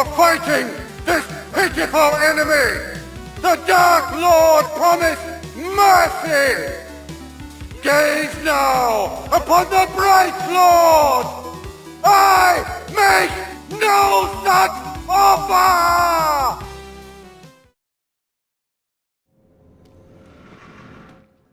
for fighting this pitiful enemy. The Dark Lord promised mercy. Gaze now upon the Bright Lord. I make no such offer.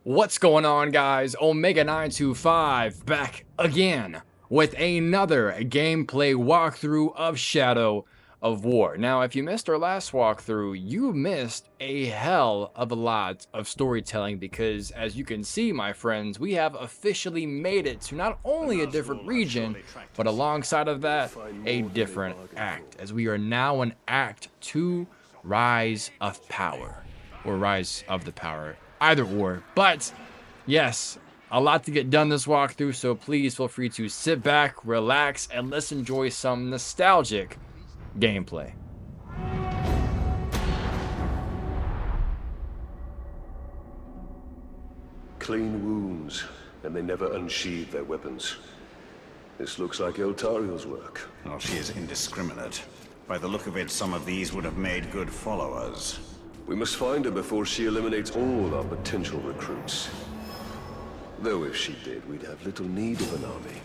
What's going on, guys? Omega925 back again with another gameplay walkthrough of Shadow of War. Now, if you missed our last walkthrough, you missed a hell of a lot of storytelling because, as you can see, my friends, we have officially made it to not only a different region, but alongside of that, a different act, as we are now in Act 2, Rise of Power, or Rise of the Power. Either or, but yes, a lot to get done this walkthrough, so please feel free to sit back, relax, and let's enjoy some nostalgic gameplay. Clean wounds, and they never unsheathe their weapons. This looks like Eltariel's work. Well, she is indiscriminate. By the look of it, some of these would have made good followers. We must find her before she eliminates all our potential recruits. Though if she did, we'd have little need of an army.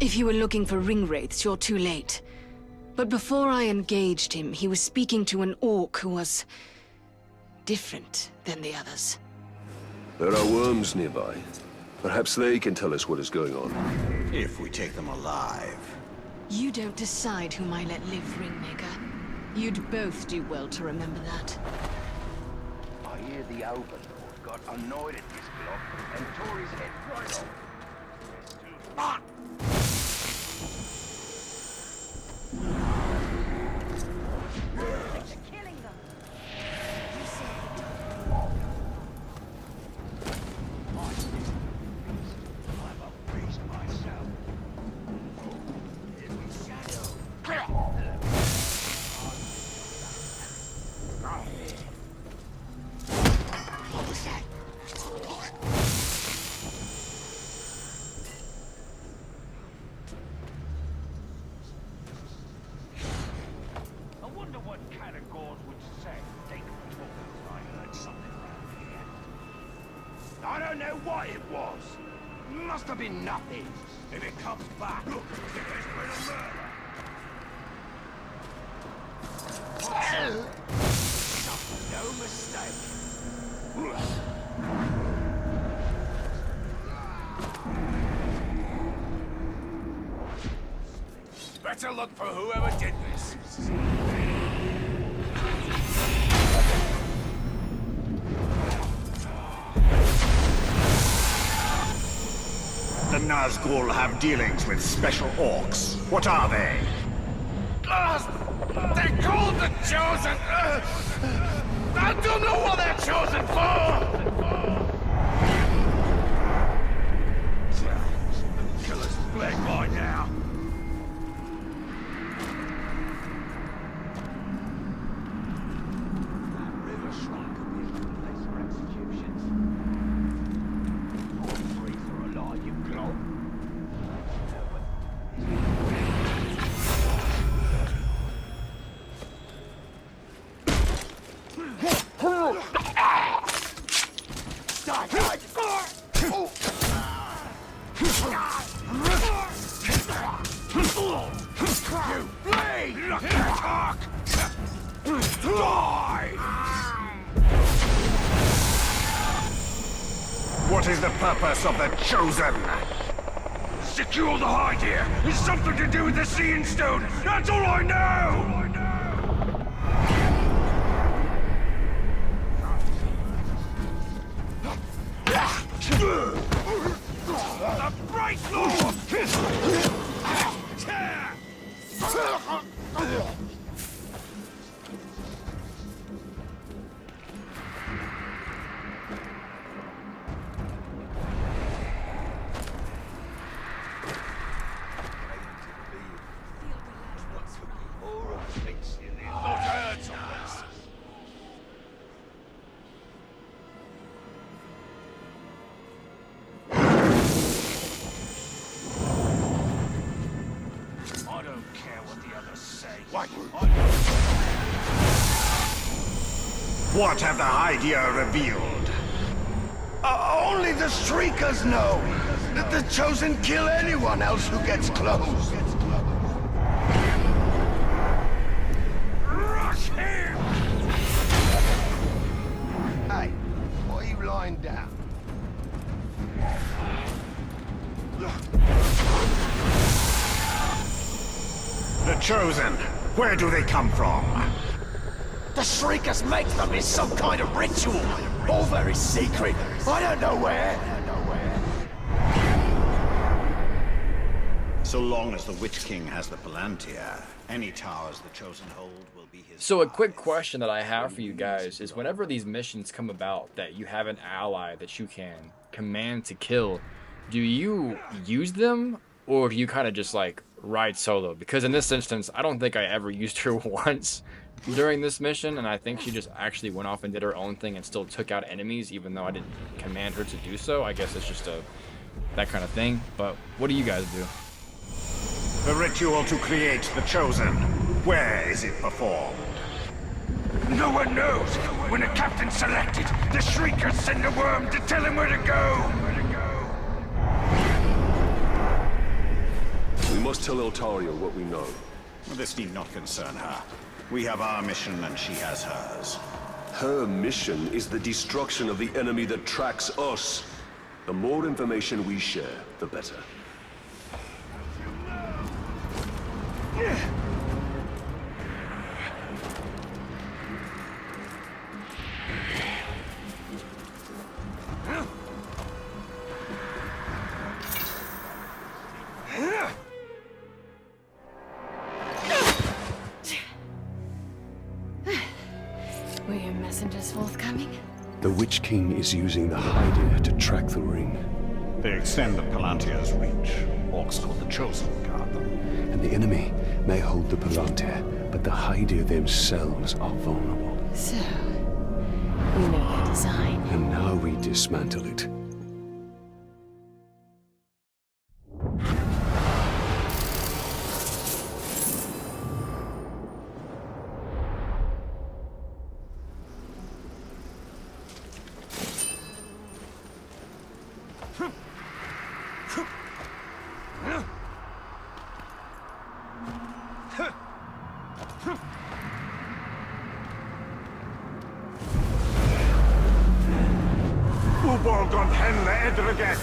If you were looking for ring wraiths, you're too late. But before I engaged him, he was speaking to an orc who was different than the others. There are worms nearby. Perhaps they can tell us what is going on. If we take them alive. You don't decide whom I let live, Ringmaker. You'd both do well to remember that. I hear the Overlord got annoyed at this block and tore his head right off. Ah! I don't know what it was. Must have been nothing. If it comes back, look, there's been a murder. No mistake. Better look for whoever did this. The Nazgul have dealings with special orcs. What are they? They're called the Chosen. I don't know what they're chosen for. Killer's bled by now. That river shrine could be a good place for executions. All three for a lie, you glow. You bleed! Look at talk! Die! What is the purpose of the Chosen? Secure the hide here! It's something to do with the Seeing Stone! That's all I know! The Bright Lord! Things my group. What have the Hydeia revealed? Only the Shriekers know that the Chosen kill anyone else who gets close. Rush him! Hey, why are you lying down? The Chosen, where do they come from? The Shriekers make them in some kind of ritual. All very secret. I don't know where. So long as the Witch King has the Palantir, any towers the Chosen hold will be his. So a quick question that I have for you guys is whenever these missions come about that you have an ally that you can command to kill, do you use them or do you kind of just like ride solo? Because in this instance, I don't think I ever used her once during this mission, and I think she just actually went off and did her own thing and still took out enemies even though I didn't command her to do so. I guess it's just that kind of thing. But what do you guys do? The ritual to create the Chosen, where is it performed? No one knows. When a captain's selected, the Shriekers send a worm to tell him where to go. We must tell Eltaria what we know. Well, this need not concern her. We have our mission and she has hers. Her mission is the destruction of the enemy that tracks us. The more information we share, the better. Were your messengers forthcoming? The Witch King is using the Hydeia to track the ring. They extend the Palantir's reach. Orcs called the Chosen guard them. And the enemy may hold the Palantir, but the Hydeia themselves are vulnerable. So, we know their design. And now we dismantle it. Uborgon henne edreget!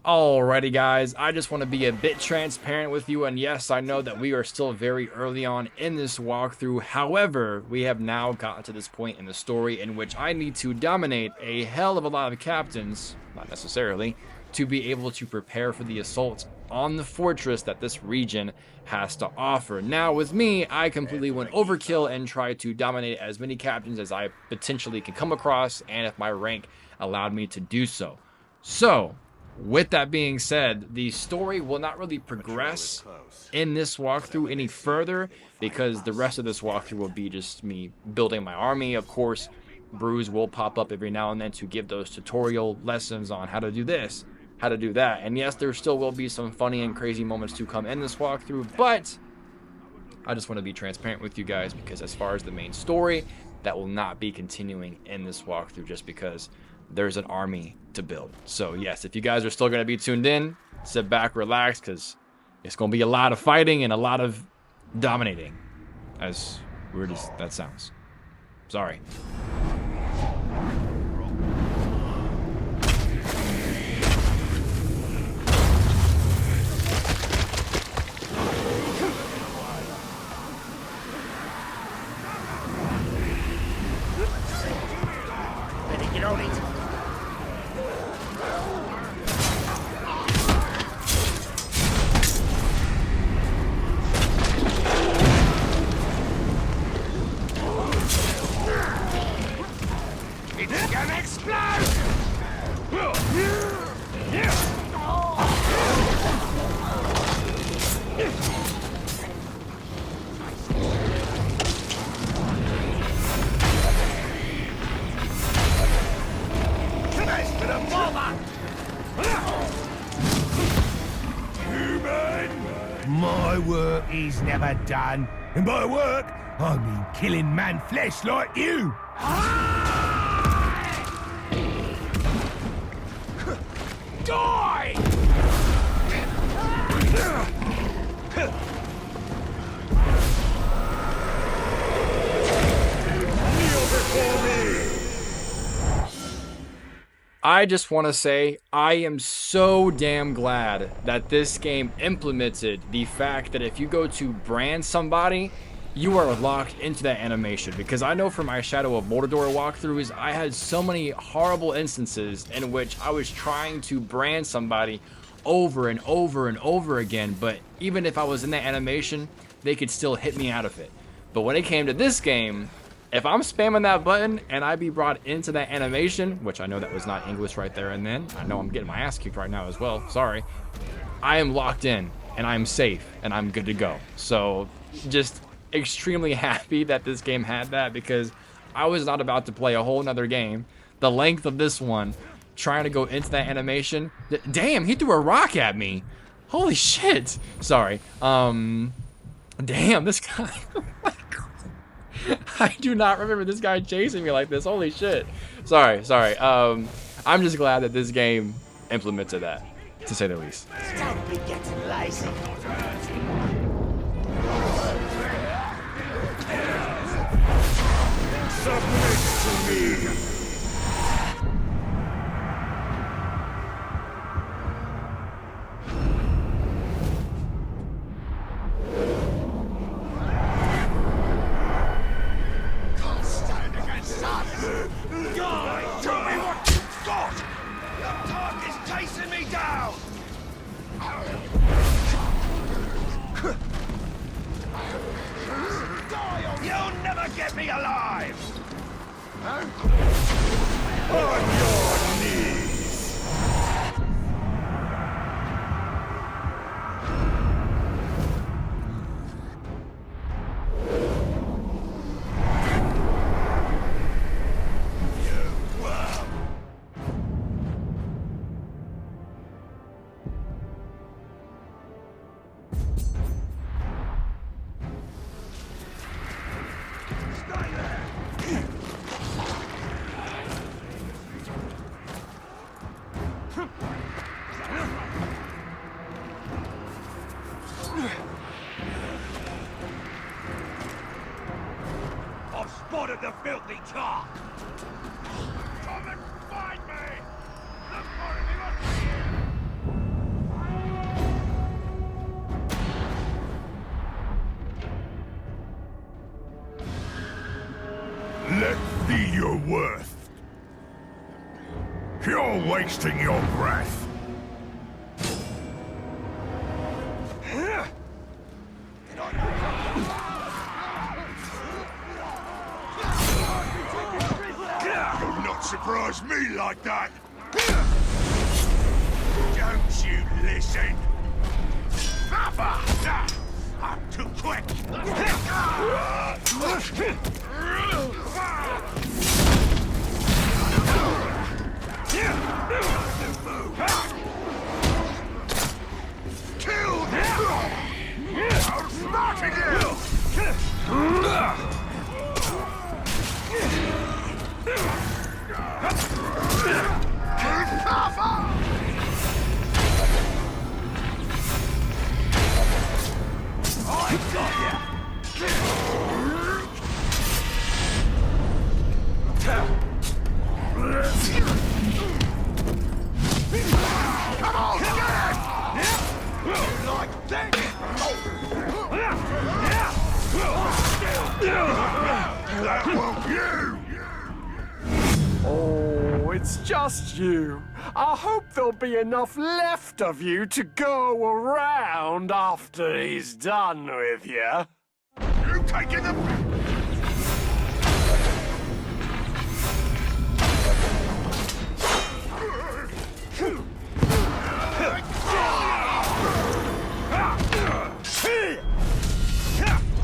Alrighty guys, I just want to be a bit transparent with you, and yes, I know that we are still very early on in this walkthrough. However, we have now gotten to this point in the story in which I need to dominate a hell of a lot of captains, not necessarily, to be able to prepare for the assault on the fortress that this region has to offer. Now with me, I completely went overkill and tried to dominate as many captains as I potentially can come across, and if my rank allowed me to do so. So, with that being said, the story will not really progress in this walkthrough any further because the rest of this walkthrough will be just me building my army, of course, brews will pop up every now and then to give those tutorial lessons on how to do this, how to do that. And yes, there still will be some funny and crazy moments to come in this walkthrough, but I just want to be transparent with you guys, because as far as the main story, that will not be continuing in this walkthrough just because there's an army to build. So yes, if you guys are still going to be tuned in, sit back, relax, because it's going to be a lot of fighting and a lot of dominating, as weird as that sounds. Sorry. Better get on it. It's gonna explode! Nice bit of bother! My work is never done. And by work, I mean killing man flesh like you. Die! I just want to say I am so damn glad that this game implemented the fact that if you go to brand somebody, you are locked into that animation. Because I know from my Shadow of Mordor walkthroughs, I had so many horrible instances in which I was trying to brand somebody over and over and over again, but even if I was in that animation, they could still hit me out of it. But when it came to this game, if I'm spamming that button and I be brought into that animation, which I know that was not English right there and then, I know I'm getting my ass kicked right now as well, sorry, I am locked in and I'm safe and I'm good to go. So just extremely happy that this game had that, because I was not about to play a whole nother game the length of this one trying to go into that animation. Damn, he threw a rock at me. Holy shit. Sorry. Damn, this guy. I do not remember this guy chasing me like this. Holy shit. Sorry. I'm just glad that this game implemented that, to say the least. Don't be getting lazy. Submit to me. Can't stand against us. Die! Tell me what you've got. The dark is chasing me down. You'll never get me alive! On your knees! I've spotted the filthy talk! Come and find me! The more of you are here! Let be your worth. You're wasting your breath. You'll not surprise me like that! Don't you listen! Papa! I'm too quick! Oh, it's just you. I hope there'll be enough left of you to go around after he's done with you. You taking the...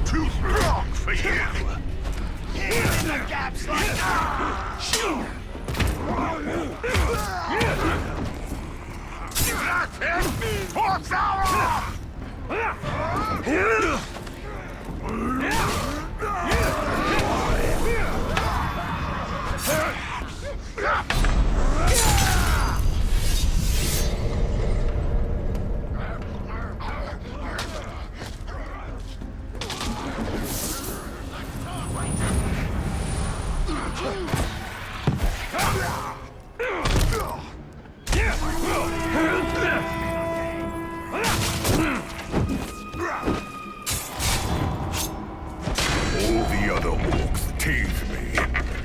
Too strong for you! In the gaps like That's it! Forks out!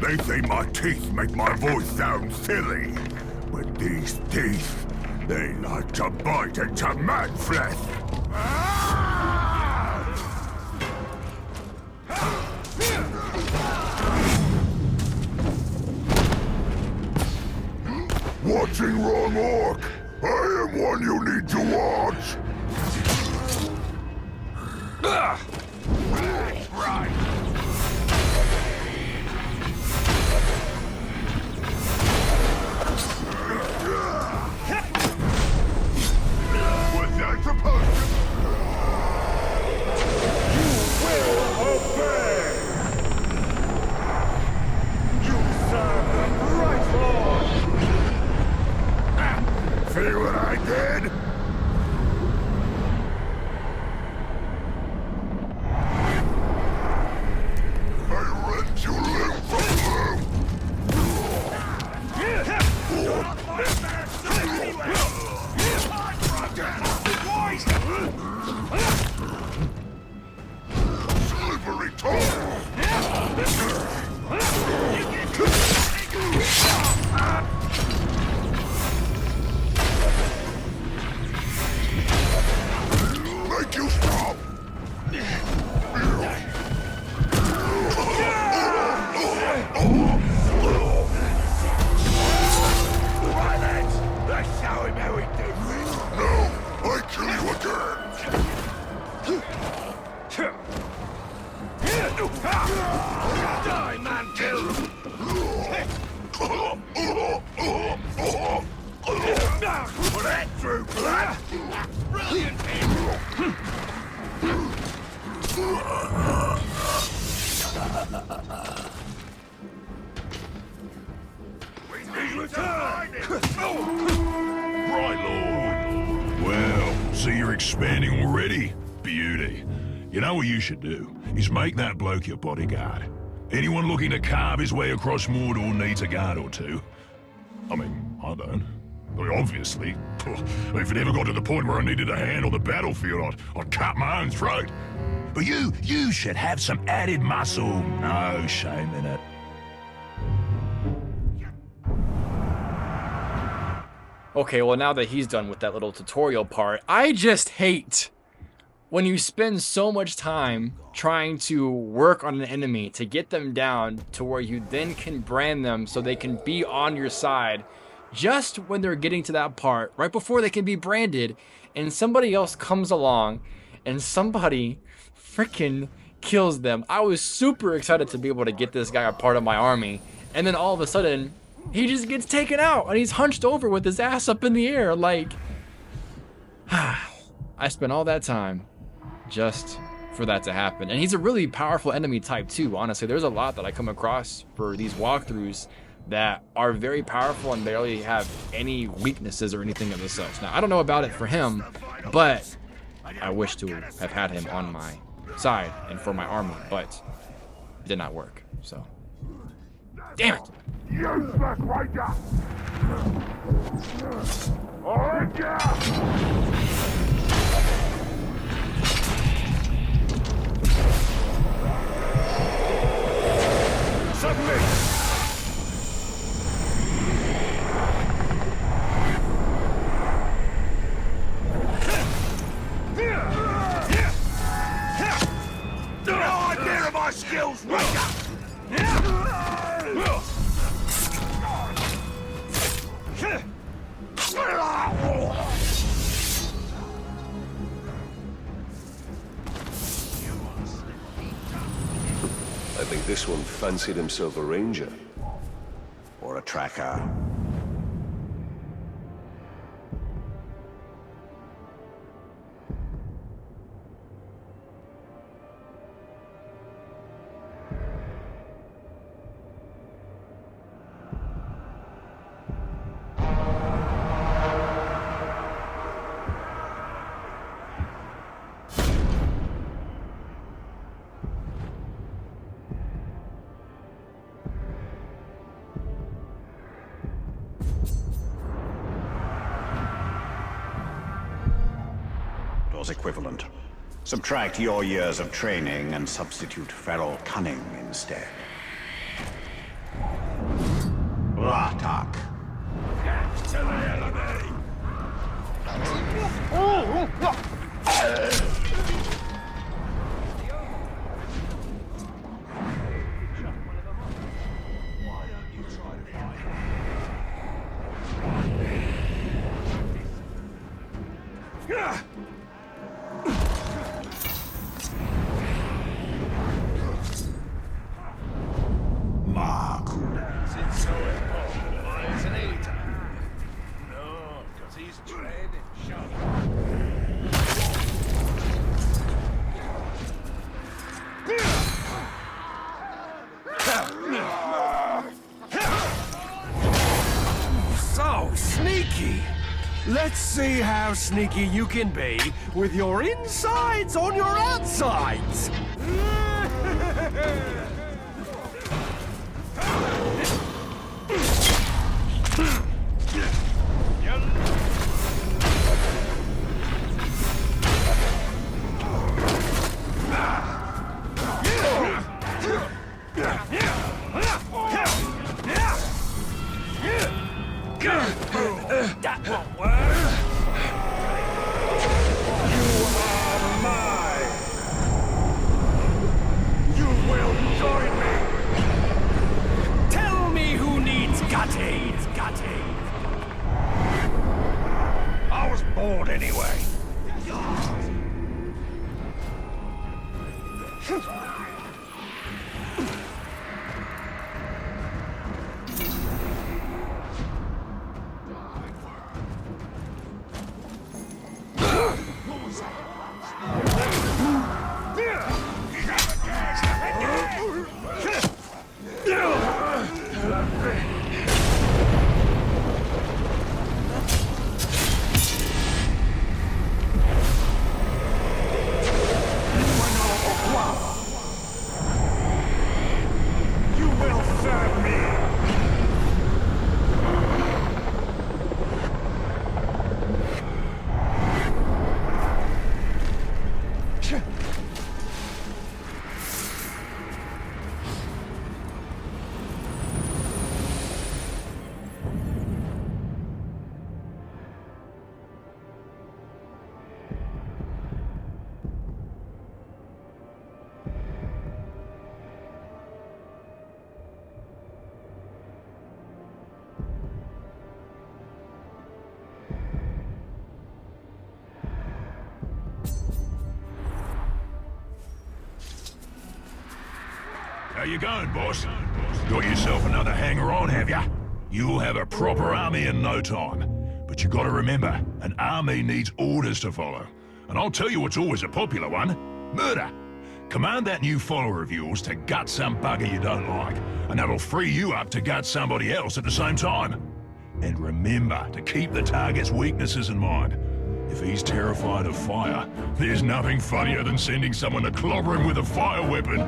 They say my teeth make my voice sound silly. But these teeth, they like to bite into man flesh. Watching wrong orc. I am one you need to watch. Right! Was that supposed to... You will obey! You serve the right Lord! See what I did? I rent you limb from limb! Slippery tongue! Make you stop! Violence! Let's show him how we do things! No! I kill you again! Die, man, kill! Put that through, lad! Brilliant! He's returned! Right, Lord. Well, see you're expanding already? Beauty. You know what you should do? Is make that bloke your bodyguard. Anyone looking to carve his way across Mordor needs a guard or two. I mean, I don't. I mean, obviously. If it ever got to the point where I needed a hand on the battlefield, I'd cut my own throat. But you should have some added muscle. No shame in it. Okay, well now that he's done with that little tutorial part, I just hate when you spend so much time trying to work on an enemy to get them down to where you then can brand them so they can be on your side just when they're getting to that part, right before they can be branded, and somebody else comes along and somebody freaking kills them. I was super excited to be able to get this guy a part of my army, and then all of a sudden he just gets taken out and he's hunched over with his ass up in the air. Like, I spent all that time just for that to happen. And he's a really powerful enemy type too, honestly. There's a lot that I come across for these walkthroughs that are very powerful and barely have any weaknesses or anything of the such. Now, I don't know about it for him, but I wish to have had him on my side and for my army, but it did not work, so. Damn it! Useless Ranger! Ranger! Submit! No idea of my skills, Ranger! I think this one fancied himself a ranger. Or a tracker. Equivalent. Subtract your years of training and substitute feral cunning instead. Ratak. To the enemy! So sneaky! Let's see how sneaky you can be with your insides on your outsides! That won't work! You are mine! You will join me! Tell me who needs gutting! I was bored anyway. You will serve me! How you going, boss? Got yourself another hanger-on, have ya? You'll have a proper army in no time. But you gotta remember, an army needs orders to follow. And I'll tell you what's always a popular one. Murder. Command that new follower of yours to gut some bugger you don't like, and that'll free you up to gut somebody else at the same time. And remember to keep the target's weaknesses in mind. If he's terrified of fire, there's nothing funnier than sending someone to clobber him with a fire weapon.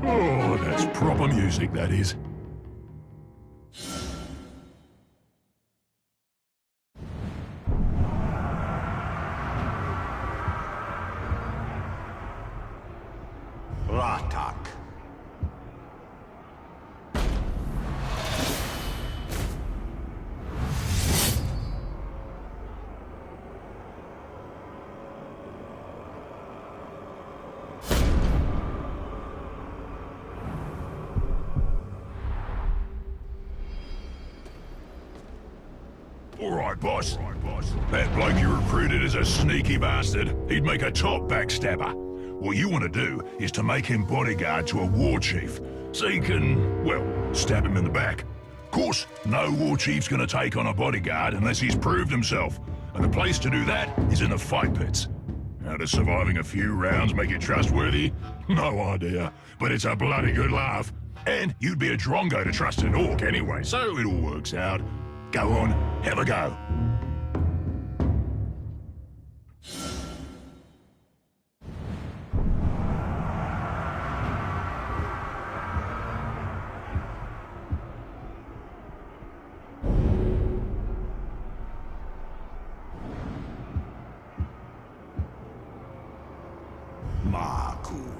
Oh, that's proper music, that is. Ratak. All right, boss. That bloke you recruited is a sneaky bastard. He'd make a top backstabber. What you want to do is to make him bodyguard to a war chief, so you can, well, stab him in the back. Of course, no war chief's gonna take on a bodyguard unless he's proved himself, and the place to do that is in the fight pits. How does surviving a few rounds make you trustworthy? No idea, but it's a bloody good laugh. And you'd be a drongo to trust an orc anyway, so it all works out. Go on, have a go. Maku.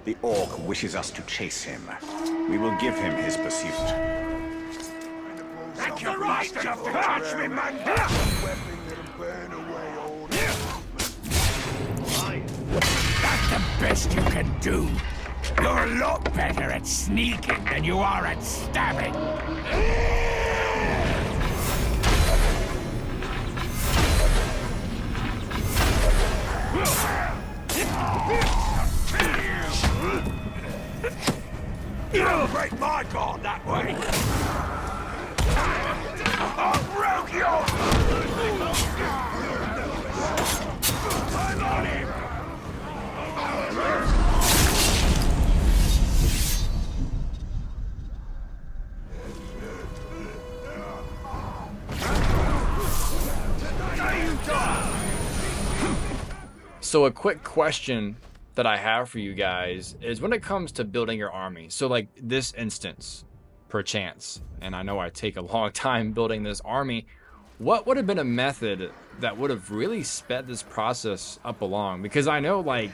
The orc wishes us to chase him. We will give him his pursuit. That's the right to touch me, man! That's the best you can do. You're a lot better at sneaking than you are at stabbing. You'll break my guard that way! I'll broke yours! I'm on him! So a quick question that I have for you guys is when it comes to building your army, so like this instance, perchance, and I know I take a long time building this army, what would have been a method that would have really sped this process up along? Because I know like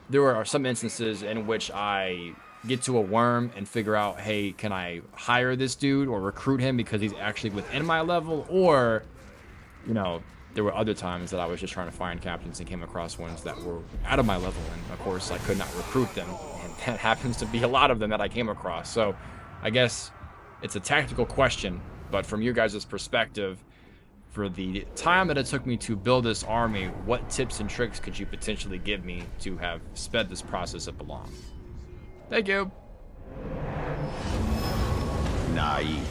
there are some instances in which I get to a worm and figure out, hey, can I hire this dude or recruit him because he's actually within my level? Or, you know, there were other times that I was just trying to find captains and came across ones that were out of my level, and of course I could not recruit them, and that happens to be a lot of them that I came across. So I guess it's a tactical question, but from your guys' perspective, for the time that it took me to build this army, what tips and tricks could you potentially give me to have sped this process up along? Thank you. Naive.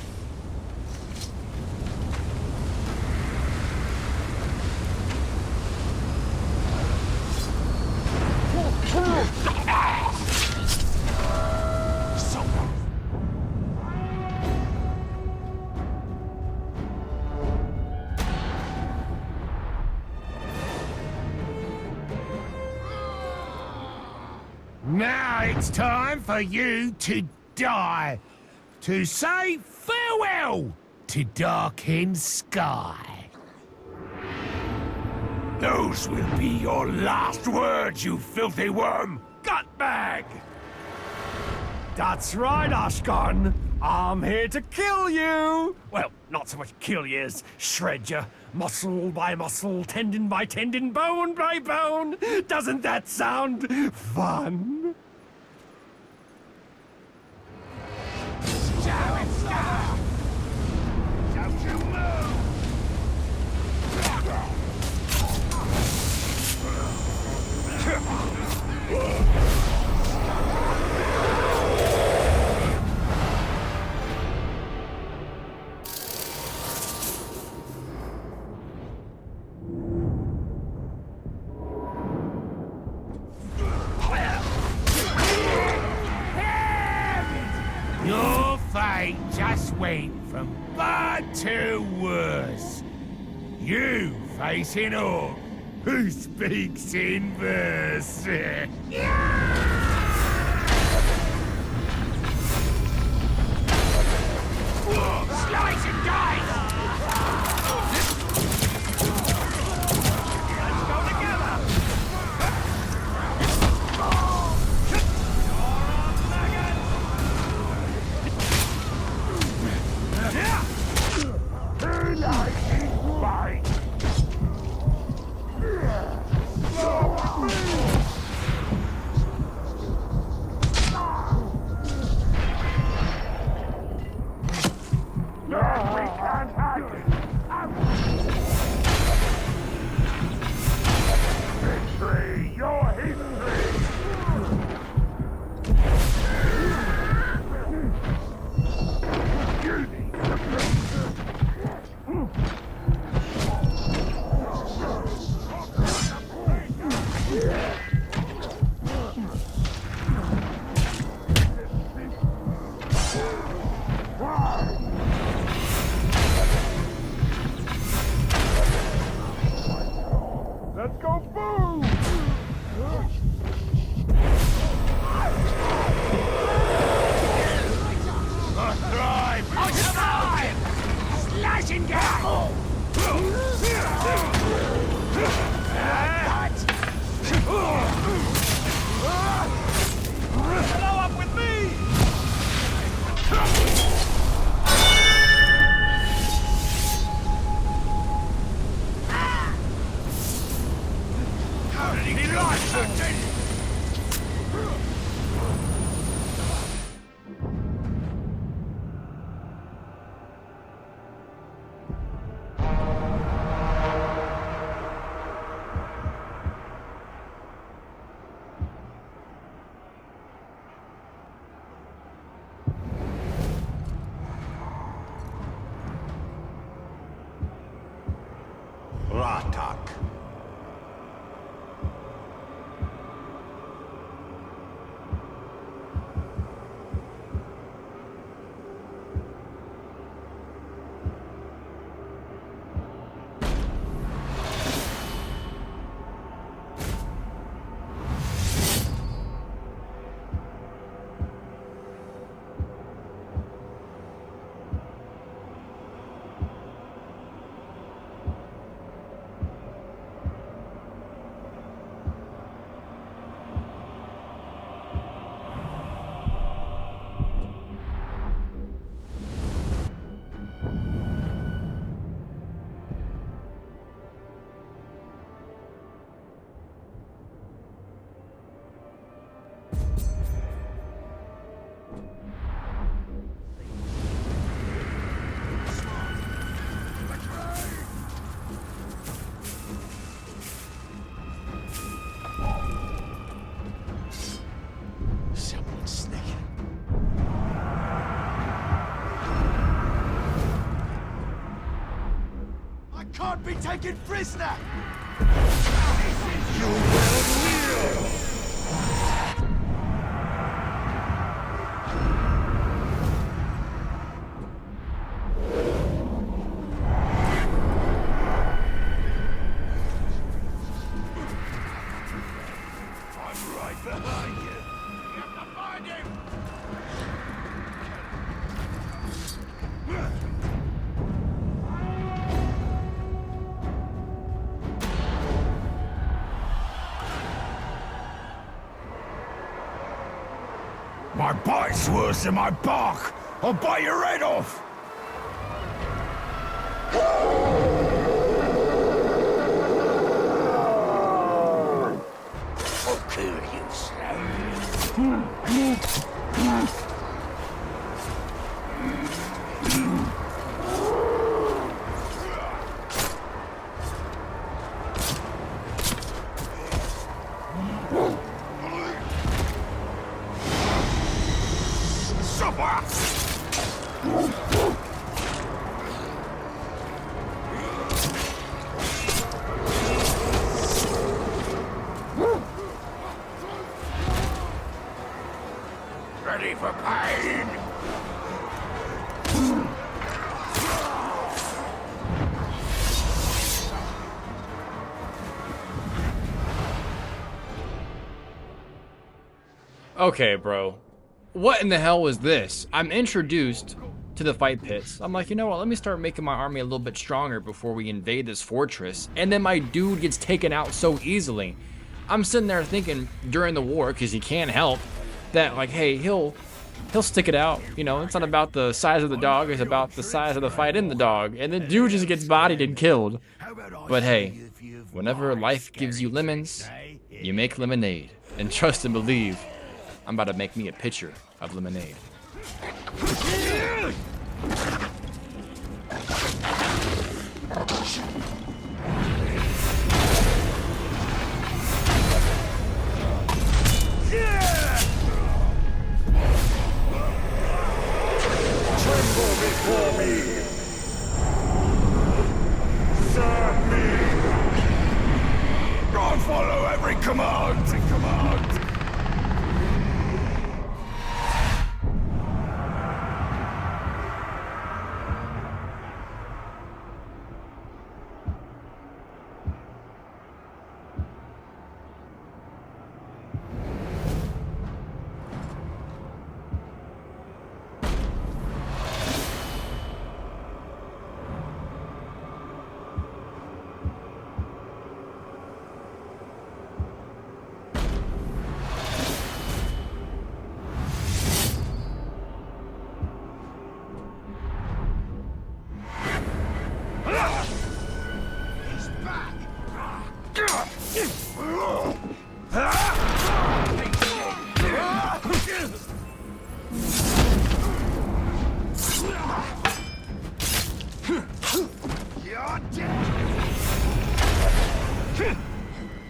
Now it's time for you to die. To say farewell to Darkened Sky. Those will be your last words, you filthy worm! Gutbag! That's right, Ashkan. I'm here to kill you! Well, not so much kill you as shred you. Muscle by muscle, tendon by tendon, bone by bone. Doesn't that sound fun? Don't you move! Your fate just went from bad to worse. You facing Orc, who speaks in verse. Slice and dice! Let's go together! Let's go boom! I survive! Slash and gag! Blow up with me! He likes it! Ratak. Can't be taken prisoner! I'm right behind you! My bite's worse than my bark! I'll bite your head off! I'll kill you slowly. Ready for pain! Okay, bro. What in the hell was this? I'm introduced to the fight pits. I'm like, you know what? Let me start making my army a little bit stronger before we invade this fortress. And then my dude gets taken out so easily. I'm sitting there thinking during the war, because he can't help, that like, hey, he'll stick it out. You know, it's not about the size of the dog, it's about the size of the fight in the dog. And the dude just gets bodied and killed. But hey, whenever life gives you lemons, you make lemonade. And trust and believe, I'm about to make me a pitcher of lemonade. Tremble before me! Serve me! I'll follow every command!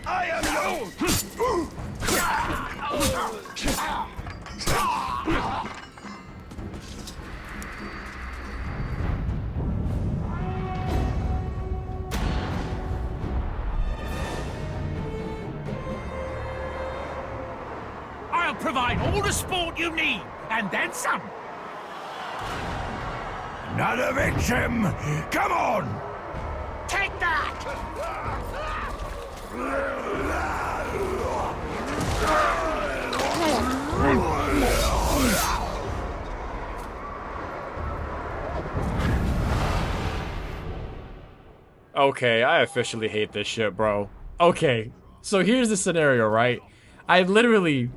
I am yours! I'll provide all the sport you need, and then some. Another victim! Come on! Take that! Okay, I officially hate this shit, bro. Okay, so here's the scenario, right? I literally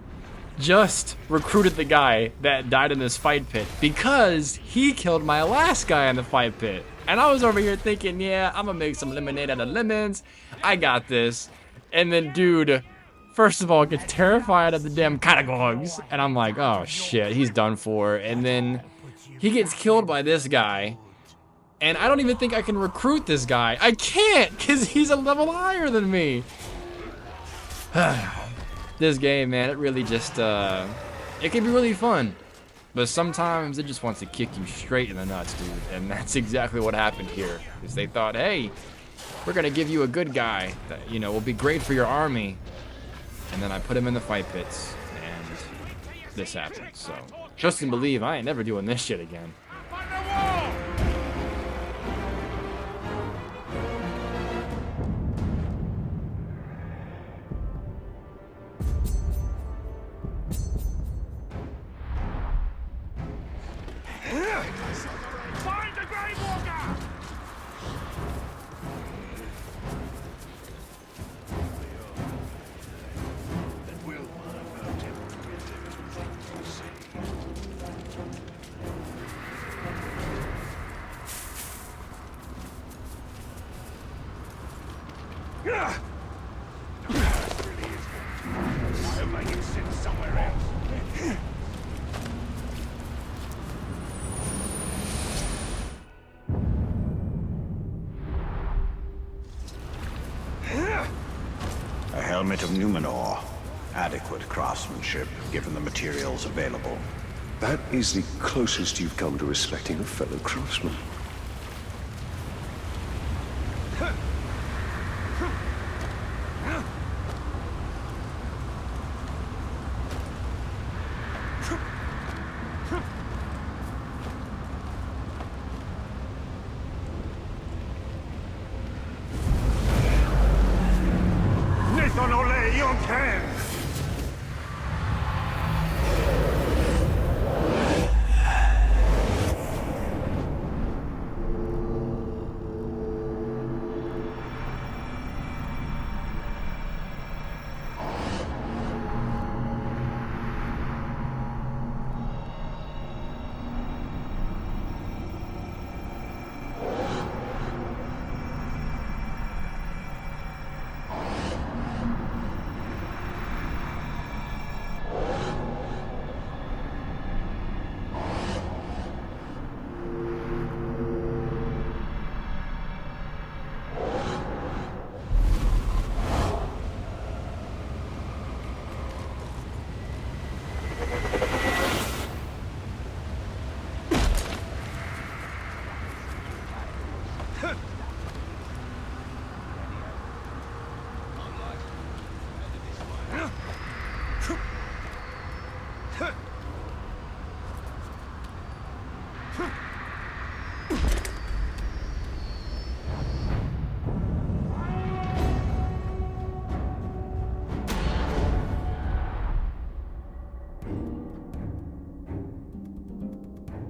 just recruited the guy that died in this fight pit because he killed my last guy in the fight pit. And I was over here thinking, yeah, I'm gonna make some lemonade out of lemons. I got this. And then dude, first of all, gets terrified of the damn catagogs. And I'm like, oh shit, he's done for. And then he gets killed by this guy. And I don't even think I can recruit this guy. I can't, because he's a level higher than me. This game, man, it really just, it can be really fun. But sometimes it just wants to kick you straight in the nuts, dude. And that's exactly what happened here. Because they thought, hey, we're going to give you a good guy that, you know, will be great for your army. And then I put him in the fight pits. And this happened. So, trust and believe, I ain't never doing this shit again. Find the Grey Walker! And we'll find out everything to see. element of Numenor. Adequate craftsmanship, given the materials available. That is the closest you've come to respecting a fellow craftsman. Nathan Ole Yonken!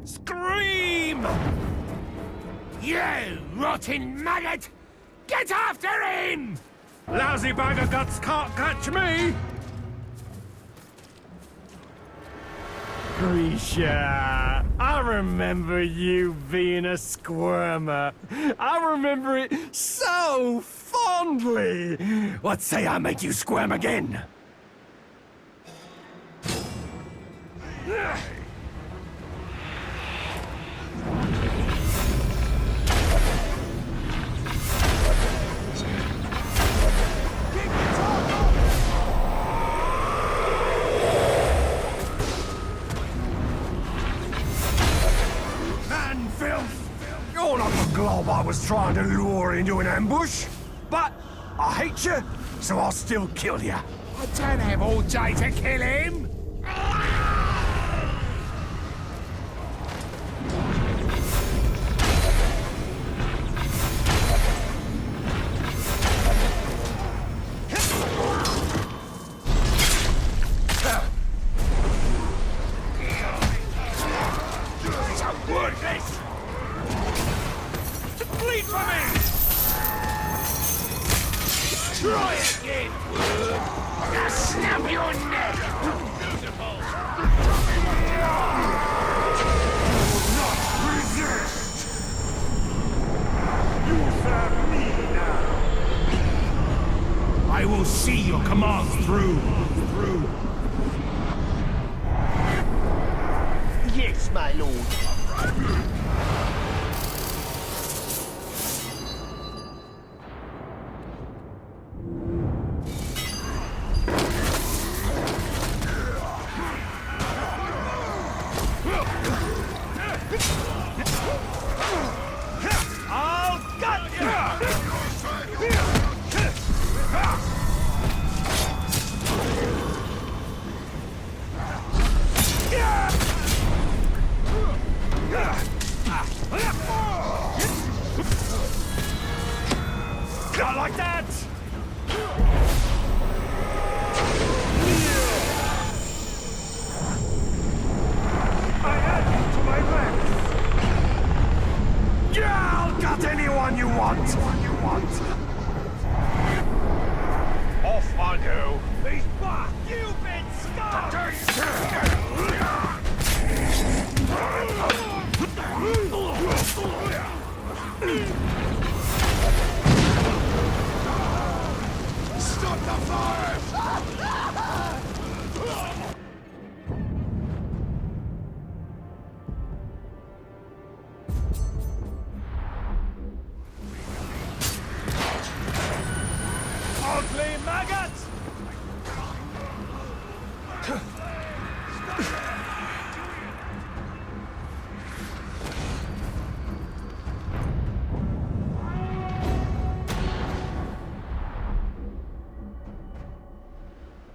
Scream! You rotten maggot! Get after him! Lousy bag of guts can't catch me! Grisha, I remember you being a squirmer. I remember it so fondly. What say I make you squirm again? Man, filth! You're not the glob I was trying to lure into an ambush. But I hate you, so I'll still kill you. I don't have all day to kill him! Worthless! Bleed for me! Try again, worm! I'll snap your neck!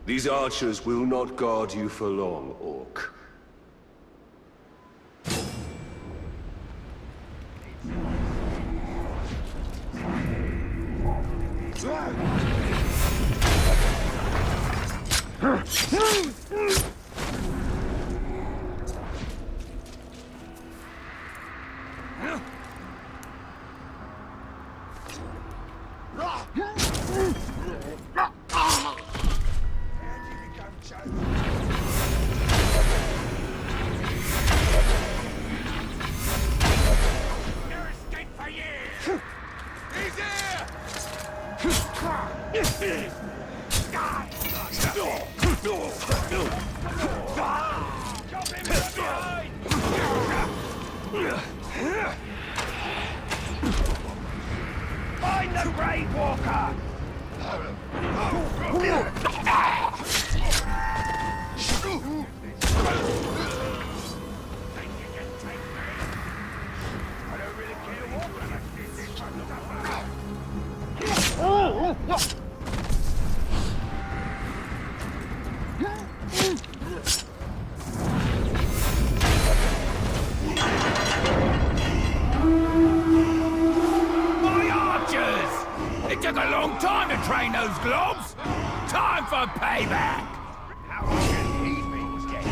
These archers will not guard you for long, Orc. Find the Grave Walker! My archers! It took a long time to train those globs! Time for payback! How can he be dead?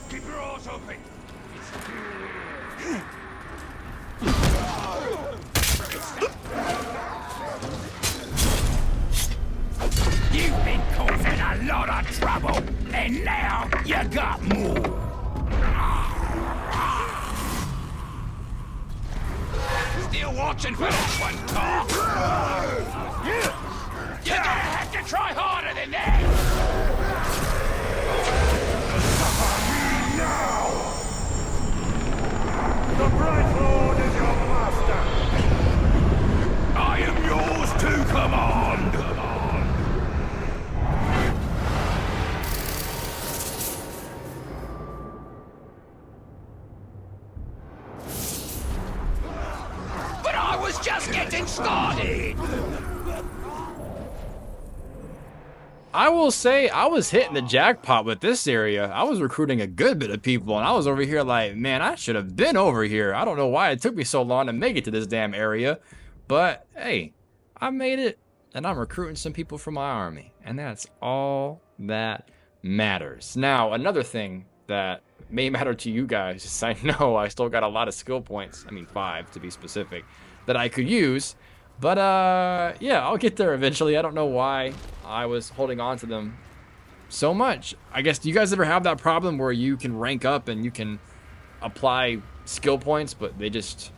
Keep your eyes open! You've been causing a lot of trouble, and now you got more! Still watching for this one, Talk? You're gonna have to try harder than that! The Bright Lord is your master! I am yours to command! But I was just getting started! I will say I was hitting the jackpot with this area. I was recruiting a good bit of people, and I was over here like, man, I should have been over here. I don't know why it took me so long to make it to this damn area. But, hey, I made it, and I'm recruiting some people for my army. And that's all that matters. Now, another thing that may matter to you guys is I know I still got a lot of skill points. I mean, 5 to be specific, that I could use. But, yeah, I'll get there eventually. I don't know why I was holding on to them so much. I guess, do you guys ever have that problem where you can rank up and you can apply skill points, but they just,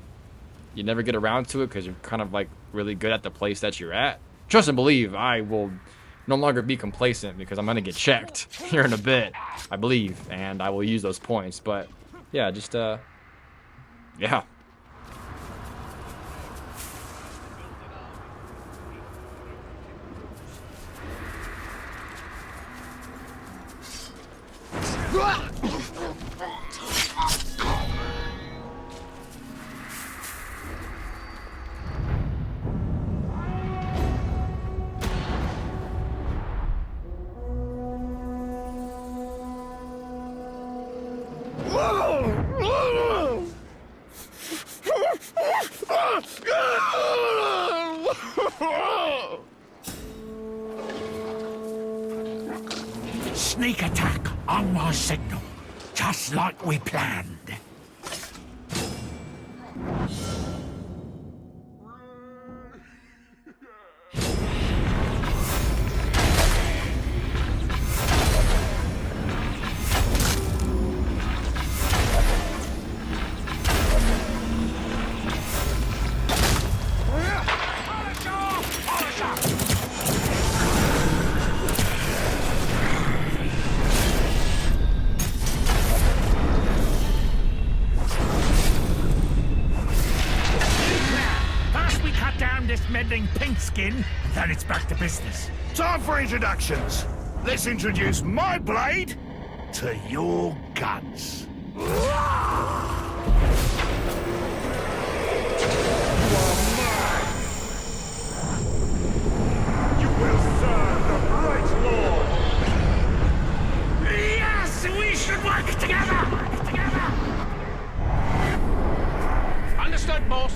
you never get around to it because you're kind of, like, really good at the place that you're at? Trust and believe, I will no longer be complacent because I'm going to get checked here in a bit, I believe, and I will use those points. But, yeah, just, yeah. Sneak attack on my signal, just like we planned. Meddling pink skin, then it's back to business. Time for introductions. Let's introduce my blade to your guts. You will serve the Bright Lord. Yes, we should work together. Understood, boss.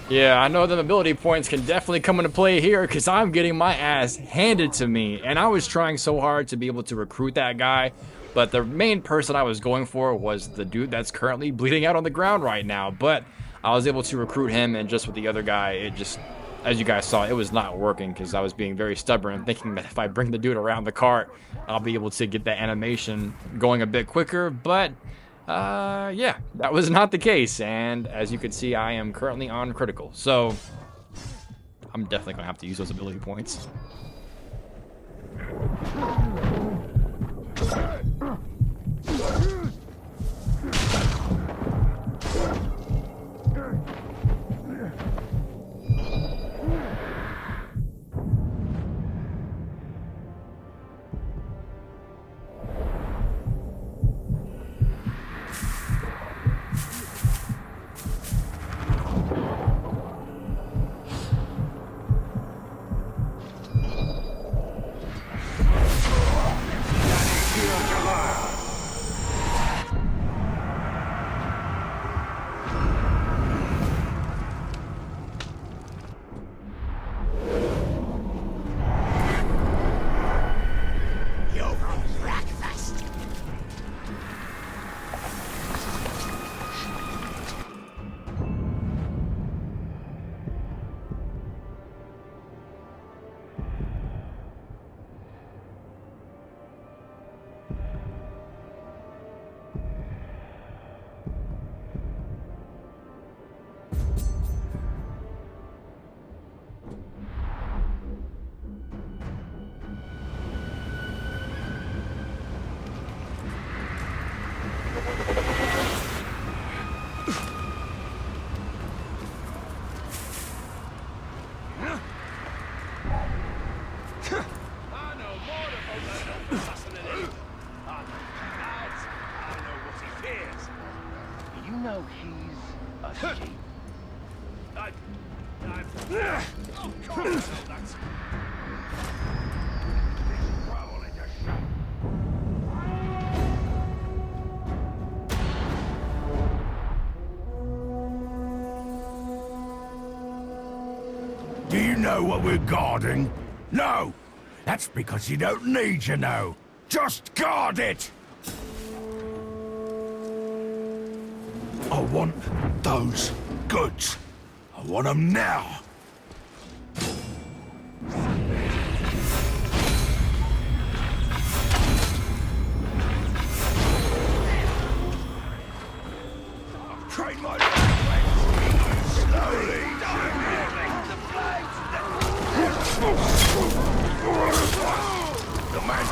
Yeah, I know the ability points can definitely come into play here because I'm getting my ass handed to me. And I was trying so hard to be able to recruit that guy. But the main person I was going for was the dude that's currently bleeding out on the ground right now. But I was able to recruit him, and just with the other guy, it just, as you guys saw, it was not working because I was being very stubborn and thinking that if I bring the dude around the cart, I'll be able to get that animation going a bit quicker. But yeah, that was not the case, and as you can see, I am currently on critical, so I'm definitely gonna have to use those ability points. Do you know what we're guarding? No! That's because you don't need to know. Just guard it! I want those goods. I want them now. Train my slowly. The man.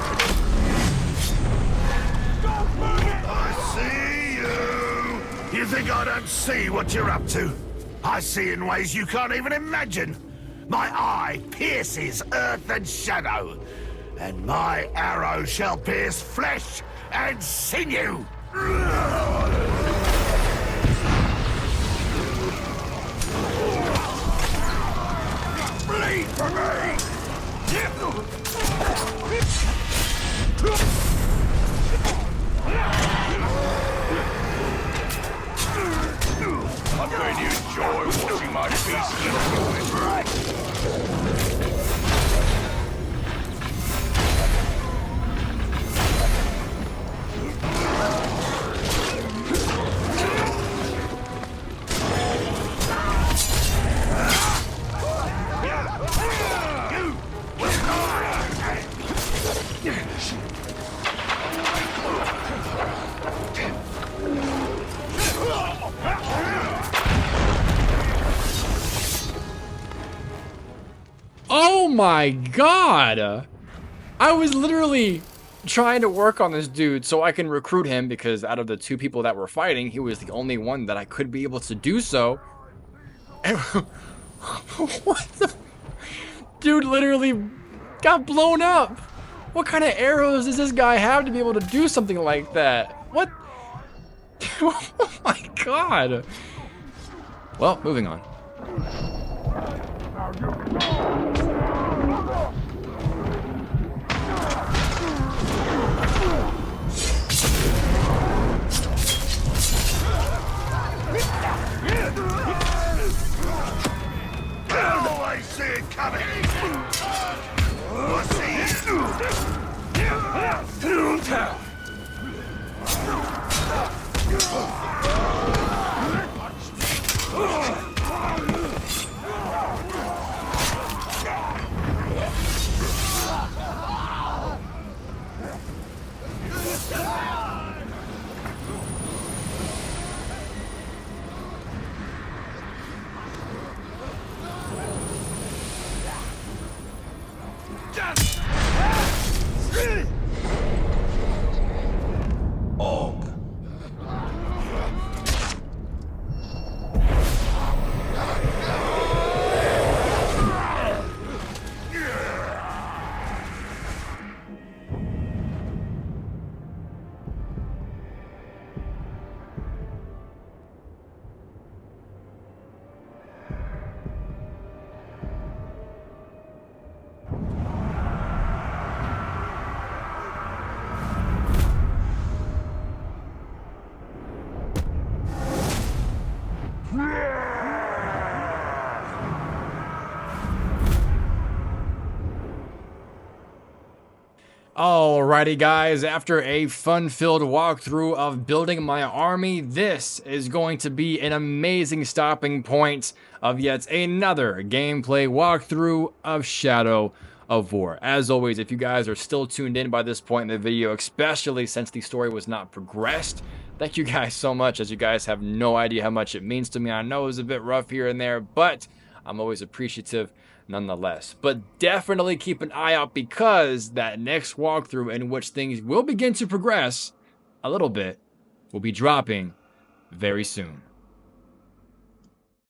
I see you. You think I don't see what you're up to? I see in ways you can't even imagine. My eye pierces earth and shadow, and my arrow shall pierce flesh and sinew. Bleed for me! I'm going to enjoy watching my beast. Oh my god! I was literally trying to work on this dude so I can recruit him, because out of the two people that were fighting, he was the only one that I could be able to do so. And what the? Dude literally got blown up. What kind of arrows does this guy have to be able to do something like that? What? Oh my god. Well, moving on. I see it coming. I see Alrighty guys, after a fun-filled walkthrough of building my army, this is going to be an amazing stopping point of yet another gameplay walkthrough of Shadow of War. As always, if you guys are still tuned in by this point in the video, especially since the story was not progressed, thank you guys so much, as you guys have no idea how much it means to me. I know it was a bit rough here and there, but I'm always appreciative nonetheless. But definitely keep an eye out, because that next walkthrough, in which things will begin to progress a little bit, will be dropping very soon.